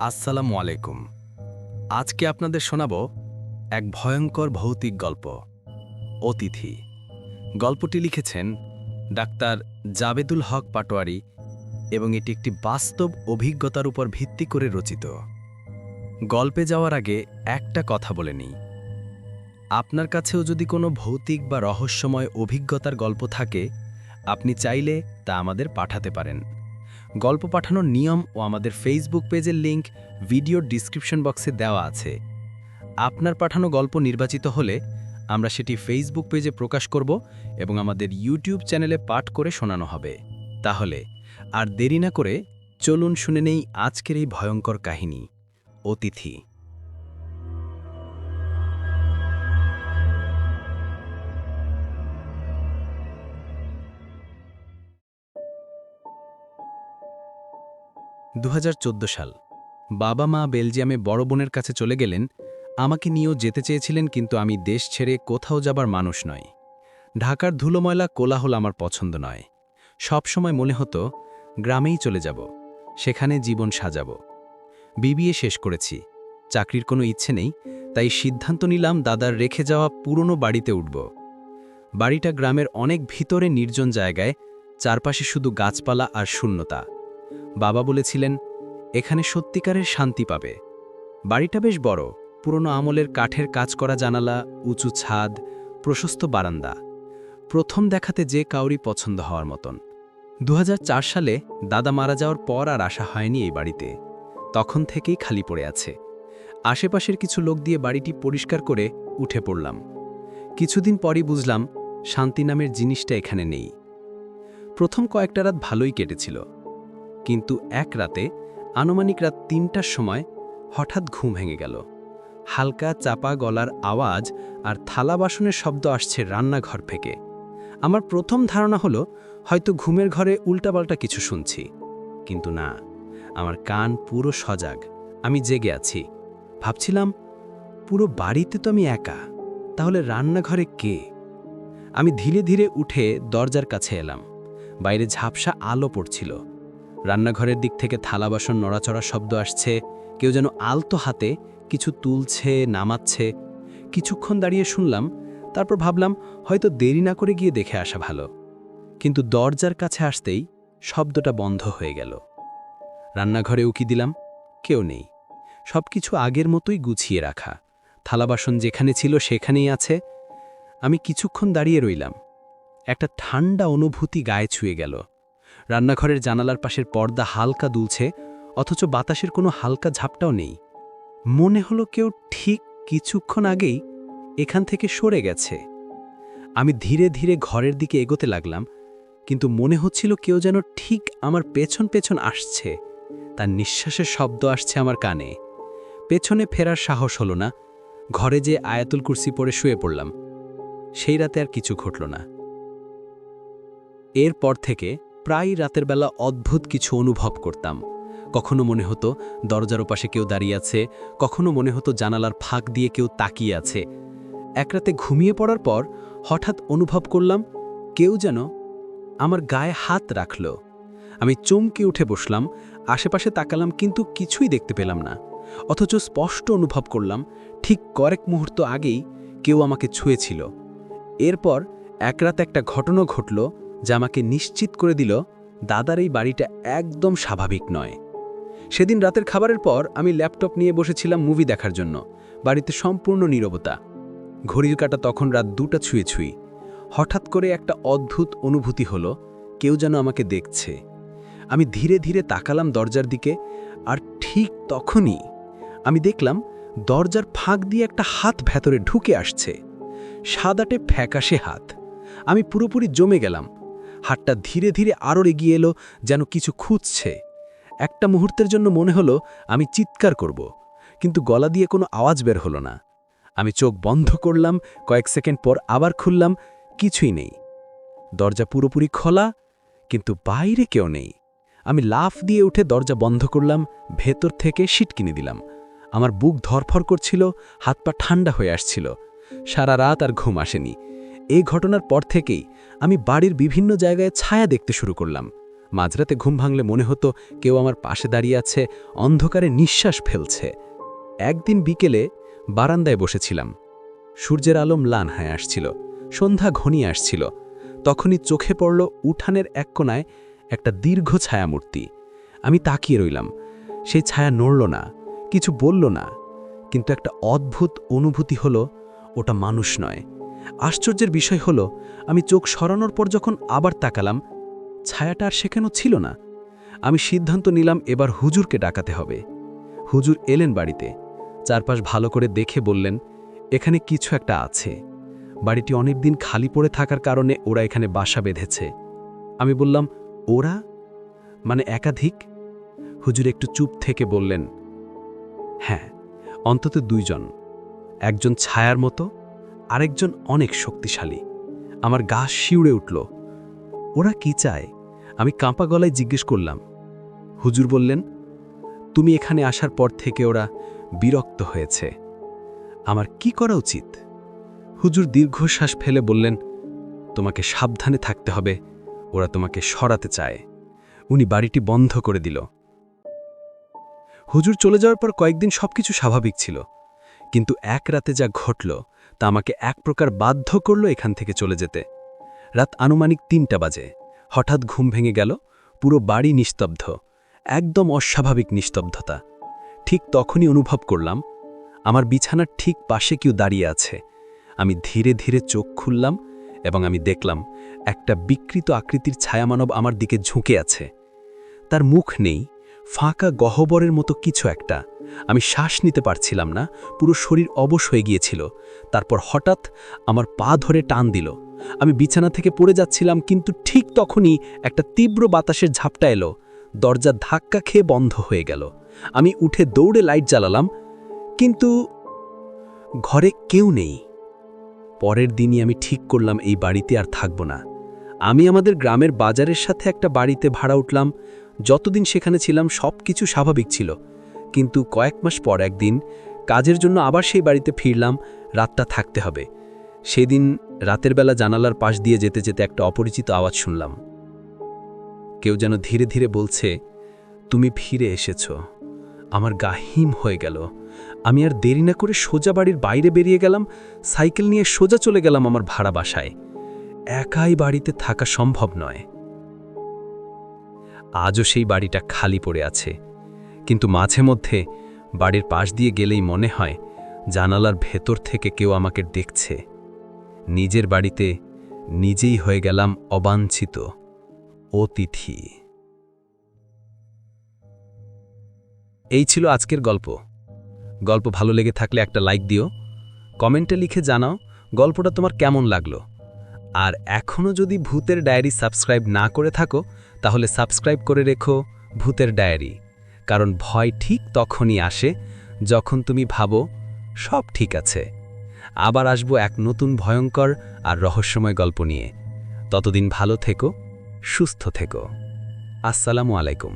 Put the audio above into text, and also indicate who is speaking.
Speaker 1: আসসালামু আলাইকুম। আজকে আপনাদের শোনাব এক ভয়ঙ্কর ভৌতিক গল্প, অতিথি। গল্পটি লিখেছেন ডাক্তার জাবেদুল হক পাটোয়ারি এবং এটি একটি বাস্তব অভিজ্ঞতার উপর ভিত্তি করে রচিত। গল্পে যাওয়ার আগে একটা কথা বলে নিই। আপনার কাছেও যদি কোনো ভৌতিক বা রহস্যময় অভিজ্ঞতার গল্প থাকে, আপনি চাইলে তা আমাদের পাঠাতে পারেন। গল্প পাঠানোর নিয়ম ও আমাদের ফেসবুক পেজের লিংক ভিডিওর ডিসক্রিপশন বক্সে দেওয়া আছে। আপনার পাঠানো গল্প নির্বাচিত হলে আমরা সেটি ফেসবুক পেজে প্রকাশ করব এবং আমাদের ইউটিউব চ্যানেলে পাঠ করে শোনানো হবে। তাহলে আর দেরি না করে চলুন শুনে নেই আজকের এই ভয়ঙ্কর কাহিনী, অতিথি। দু সাল। বাবা মা বেলজিয়ামে বড় বোনের কাছে চলে গেলেন। আমাকে নিয়েও যেতে চেয়েছিলেন, কিন্তু আমি দেশ ছেড়ে কোথাও যাবার মানুষ নয়। ঢাকার ধুলোময়লা কোলাহল আমার পছন্দ নয়। সব সময় মনে হতো গ্রামেই চলে যাব, সেখানে জীবন সাজাব। বিবিএ শেষ করেছি, চাকরির কোনো ইচ্ছে নেই, তাই সিদ্ধান্ত নিলাম দাদার রেখে যাওয়া পুরনো বাড়িতে উঠব। বাড়িটা গ্রামের অনেক ভিতরে নির্জন জায়গায়, চারপাশে শুধু গাছপালা আর শূন্যতা। বাবা বলেছিলেন এখানে সত্যিকারের শান্তি পাবে। বাড়িটা বেশ বড়, পুরনো আমলের কাঠের কাজ করা জানালা, উঁচু ছাদ, প্রশস্ত বারান্দা। প্রথম দেখাতে যে কাউরি পছন্দ হওয়ার মতন। 2004 সালে দাদা মারা যাওয়ার পর আর আসা হয়নি এই বাড়িতে। তখন থেকেই খালি পড়ে আছে। আশেপাশের কিছু লোক দিয়ে বাড়িটি পরিষ্কার করে উঠে পড়লাম। কিছুদিন পরই বুঝলাম শান্তি নামের জিনিসটা এখানে নেই। প্রথম কয়েকটা রাত ভালোই কেটেছিল, কিন্তু এক রাতে, আনুমানিক রাত 3টার সময় হঠাৎ ঘুম ভেঙে গেল। হালকা চাপা গলার আওয়াজ আর থালা বাসনের শব্দ আসছে রান্নাঘর থেকে। আমার প্রথম ধারণা হলো হয়তো ঘুমের ঘরে উল্টাপাল্টা কিছু শুনছি, কিন্তু না, আমার কান পুরো সজাগ। আমি জেগে আছি। ভাবছিলাম পুরো বাড়িতে তো আমি একা, তাহলে রান্নাঘরে কে? আমি ধীরে ধীরে উঠে দরজার কাছে এলাম। বাইরে ঝাপসা আলো পড়ছিল। রান্নাঘরের দিক থেকে থালা বাসন নড়াচড়া শব্দ আসছে। কেউ যেন আলতো হাতে কিছু তুলছে, নামাচ্ছে। কিছুক্ষণ দাঁড়িয়ে শুনলাম, তারপর ভাবলাম হয়তো দেরি না করে গিয়ে দেখে আসা ভালো। কিন্তু দরজার কাছে আসতেই শব্দটা বন্ধ হয়ে গেল। রান্নাঘরে উকি দিলাম, কেউ নেই। সবকিছু আগের মতোই গুছিয়ে রাখা। থালা বাসন যেখানে ছিল সেখানেই আছে। আমি কিছুক্ষণ দাঁড়িয়ে রইলাম। একটা ঠান্ডা অনুভূতি গায়ে ছুঁয়ে গেল। রান্নাঘরের জানালার পাশের পর্দা হালকা দুলছে, অথচ বাতাসের কোনো হালকা ঝাপটাও নেই। মনে হলো কেউ ঠিক কিছুক্ষণ আগেই এখান থেকে সরে গেছে। আমি ধীরে ধীরে ঘরের দিকে এগোতে লাগলাম, কিন্তু মনে হচ্ছিল কেউ যেন ঠিক আমার পেছন পেছন আসছে। তার নিঃশ্বাসের শব্দ আসছে আমার কানে। পেছনে ফেরার সাহস হলো না। ঘরে যে আয়াতুল কুরসি পড়ে শুয়ে পড়লাম। সেই রাতে আর কিছু ঘটল না। এরপর থেকে প্রায় রাতের বেলা অদ্ভুত কিছু অনুভব করতাম। কখনো মনে হতো দরজার ওপাশে কেউ দাঁড়িয়ে আছে, কখনো মনে হতো জানালার ফাঁক দিয়ে কেউ তাকিয়ে আছে। এক রাতে ঘুমিয়ে পড়ার পর হঠাৎ অনুভব করলাম কেউ যেন আমার গায়ে হাত রাখল। আমি চমকে উঠে বসলাম, আশেপাশে তাকালাম, কিন্তু কিছুই দেখতে পেলাম না। অথচ স্পষ্ট অনুভব করলাম ঠিক কয়েক মুহূর্ত আগেই কেউ আমাকে ছুঁয়েছিল। এরপর এক রাত একটা ঘটনা ঘটল যা আমাকে নিশ্চিত করে দিল দাদার এই বাড়িটা একদম স্বাভাবিক নয়। সেদিন রাতের খাবারের পর আমি ল্যাপটপ নিয়ে বসেছিলাম মুভি দেখার জন্য। বাড়িতে সম্পূর্ণ নীরবতা। ঘড়ির কাঁটা তখন রাত 2টা ছুঁয়ে ছুঁই। হঠাৎ করে একটা অদ্ভুত অনুভূতি হলো কেউ যেন আমাকে দেখছে। আমি ধীরে ধীরে তাকালাম দরজার দিকে, আর ঠিক তখনই আমি দেখলাম দরজার ফাঁক দিয়ে একটা হাত ভেতরে ঢুকে আসছে। সাদাটে ফ্যাকাশে হাত। আমি পুরোপুরি জমে গেলাম। হাতটা ধীরে ধীরে আরও এগিয়ে এলো, যেন কিছু খুঁজছে। একটা মুহূর্তের জন্য মনে হলো আমি চিৎকার করব, কিন্তু গলা দিয়ে কোনো আওয়াজ বের হলো না। আমি চোখ বন্ধ করলাম, কয়েক সেকেন্ড পর আবার খুললাম, কিছুই নেই। দরজা পুরোপুরি খোলা, কিন্তু বাইরে কেউ নেই। আমি লাফ দিয়ে উঠে দরজা বন্ধ করলাম, ভেতর থেকে সিটকিনি দিলাম। আমার বুক ধরফর করছিল, হাত পা ঠান্ডা হয়ে আসছিল। সারা রাত আর ঘুম আসেনি। এই ঘটনার পর থেকেই আমি বাড়ির বিভিন্ন জায়গায় ছায়া দেখতে শুরু করলাম। মাঝরাতে ঘুম ভাঙলে মনে হতো কেউ আমার পাশে দাঁড়িয়ে আছে, অন্ধকারে নিঃশ্বাস ফেলছে। একদিন বিকেলে বারান্দায় বসেছিলাম। সূর্যের আলো ম্লান হয়ে আসছিল, সন্ধ্যা ঘনিয়ে আসছিল। তখনই চোখে পড়ল উঠানের এক কোণায় একটা দীর্ঘ ছায়ামূর্তি। আমি তাকিয়ে রইলাম। সেই ছায়া নড়ল না, কিছু বলল না, কিন্তু একটা অদ্ভুত অনুভূতি হলো ওটা মানুষ নয়। আশ্চর্যের বিষয় হলো, আমি চোখ সরানোর পর যখন আবার তাকালাম, ছায়াটা আর সেখানেও ছিল না। আমি সিদ্ধান্ত নিলাম এবার হুজুরকে ডাকাতে হবে। হুজুর এলেন বাড়িতে, চারপাশ ভালো করে দেখে বললেন, এখানে কিছু একটা আছে। বাড়িটি অনেকদিন খালি পড়ে থাকার কারণে ওরা এখানে বাসা বেঁধেছে। আমি বললাম, ওরা মানে একাধিক? হুজুর একটু চুপ থেকে বললেন, হ্যাঁ, অন্তত দুইজন। একজন ছায়ার মতো, আরেকজন অনেক শক্তিশালী। আমার গা শিউড়ে উঠল। ওরা কি চায়? আমি কাঁপা গলায় জিজ্ঞেস করলাম। হুজুর বললেন, তুমি এখানে আসার পর থেকে ওরা বিরক্ত হয়েছে। আমার কি করা উচিত? হুজুর দীর্ঘশ্বাস ফেলে বললেন, তোমাকে সাবধানে থাকতে হবে, ওরা তোমাকে সরাতে চায়। উনি বাড়িটি বন্ধ করে দিল। হুজুর চলে যাওয়ার পর কয়েকদিন সবকিছু স্বাভাবিক ছিল, কিন্তু এক রাতে যা ঘটল তা আমাকে এক প্রকার বাধ্য করল এখান থেকে চলে যেতে। রাত আনুমানিক ৩টা বাজে। হঠাৎ ঘুম ভেঙে গেল। পুরো বাড়ি নিস্তব্ধ, একদম অস্বাভাবিক নিস্তব্ধতা। ঠিক তখনই অনুভব করলাম আমার বিছানার ঠিক পাশে কেউ দাঁড়িয়ে আছে। আমি ধীরে ধীরে চোখ খুললাম এবং আমি দেখলাম একটা বিকৃত আকৃতির ছায়ামানব আমার দিকে ঝুঁকে আছে। তার মুখ নেই, ফাঁকা গহ্বরের মতো কিছু একটা। আমি শ্বাস নিতে পারছিলাম না, পুরো শরীর অবশ হয়ে গিয়েছিল। তারপর হঠাৎ আমার পা ধরে টান দিল। আমি বিছানা থেকে পড়ে যাচ্ছিলাম, কিন্তু ঠিক তখনই একটা তীব্র বাতাসের ঝাপটা এলো। দরজা ধাক্কা খেয়ে বন্ধ হয়ে গেল। আমি উঠে দৌড়ে লাইট জ্বালালাম, কিন্তু ঘরে কেউ নেই। পরের দিনই আমি ঠিক করলাম এই বাড়িতে আর থাকব না। আমি আমাদের গ্রামের বাজারের সাথে একটা বাড়িতে ভাড়া উঠলাম। যতদিন সেখানে ছিলাম সব কিছু স্বাভাবিক ছিল, কিন্তু কয়েক মাস পর একদিন কাজের জন্য আবার সেই বাড়িতে ফিরলাম। রাতটা থাকতে হবে। সেদিন রাতের বেলা জানালার পাশ দিয়ে যেতে যেতে একটা অপরিচিত আওয়াজ শুনলাম। কেউ যেন ধীরে ধীরে বলছে, তুমি ফিরে এসেছ। আমার গা হিম হয়ে গেল। আমি আর দেরি না করে সোজা বাড়ির বাইরে বেরিয়ে গেলাম। সাইকেল নিয়ে সোজা চলে গেলাম আমার ভাড়া বাসায়। একাই বাড়িতে থাকা সম্ভব নয়। আজও সেই বাড়িটা খালি পড়ে আছে, কিন্তু মাঝে মধ্যে বাড়ির পাশ দিয়ে গেলেই মনে হয় জানালার ভেতর থেকে কেউ আমাকে দেখছে। নিজের বাড়িতে নিজেই হয়ে গেলাম অবাঞ্ছিত অতিথি। এই ছিল আজকের গল্প। গল্প ভালো লেগে থাকলে একটা লাইক দিও, কমেন্টে লিখে জানাও গল্পটা তোমার কেমন লাগলো। আর এখনও যদি ভূতের ডায়েরি সাবস্ক্রাইব না করে থাকো, তাহলে সাবস্ক্রাইব করে রেখো ভূতের ডায়েরি। কারণ ভয় ঠিক তখনই আসে যখন তুমি ভাবো সব ঠিক আছে। আবার আসবো এক নতুন ভয়ঙ্কর আর রহস্যময় গল্প নিয়ে। ততদিন ভালো থেকো, সুস্থ থেকো। আসসালামু আলাইকুম।